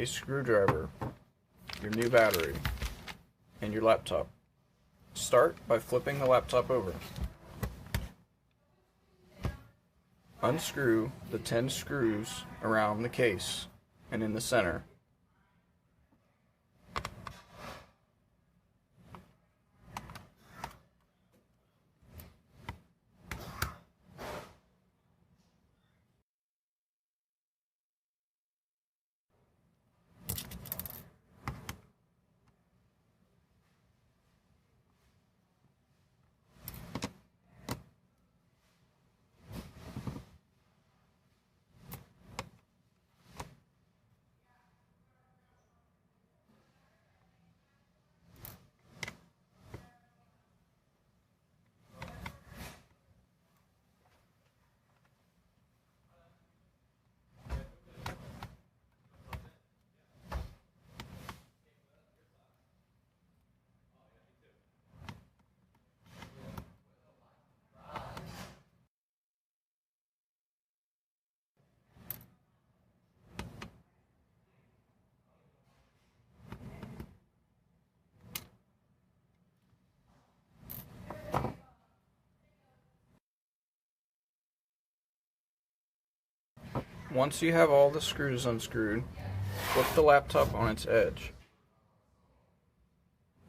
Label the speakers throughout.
Speaker 1: a screwdriver, your new battery, and your laptop. Start by flipping the laptop over. Unscrew the 10 screws around the case and in the center. Once you have all the screws unscrewed, flip the laptop on its edge.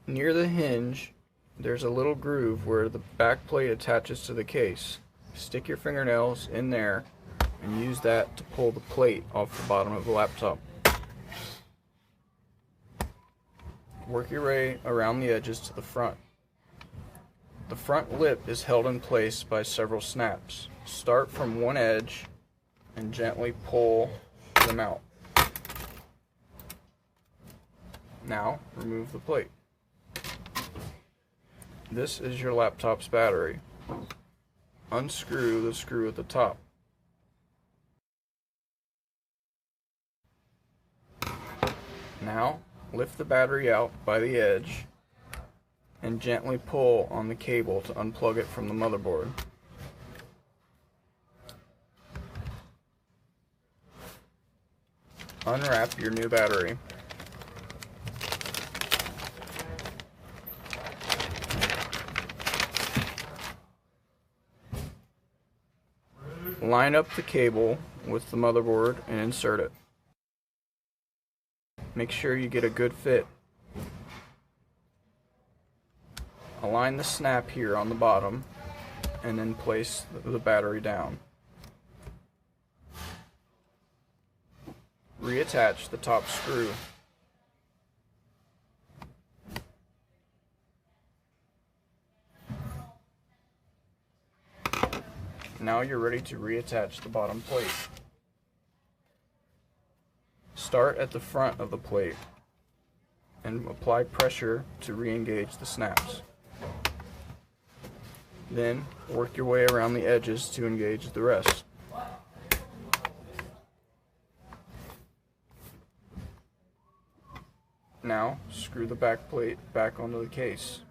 Speaker 1: Near the hinge, there's a little groove where the back plate attaches to the case. Stick your fingernails in there and use that to pull the plate off the bottom of the laptop. Work your way around the edges to the front. The front lip is held in place by several snaps. Start from one edge and gently pull them out. Now, remove the plate. This is your laptop's battery. Unscrew the screw at the top. Now, lift the battery out by the edge and gently pull on the cable to unplug it from the motherboard. Unwrap your new battery. Line up the cable with the motherboard and insert it. Make sure you get a good fit. Align the snap here on the bottom and then place the battery down. Reattach the top screw. Now you're ready to reattach the bottom plate. Start at the front of the plate and apply pressure to re-engage the snaps. Then work your way around the edges to engage the rest. Now screw the back plate back onto the case.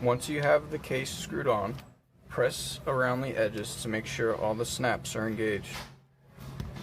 Speaker 1: Once you have the case screwed on, press around the edges to make sure all the snaps are engaged.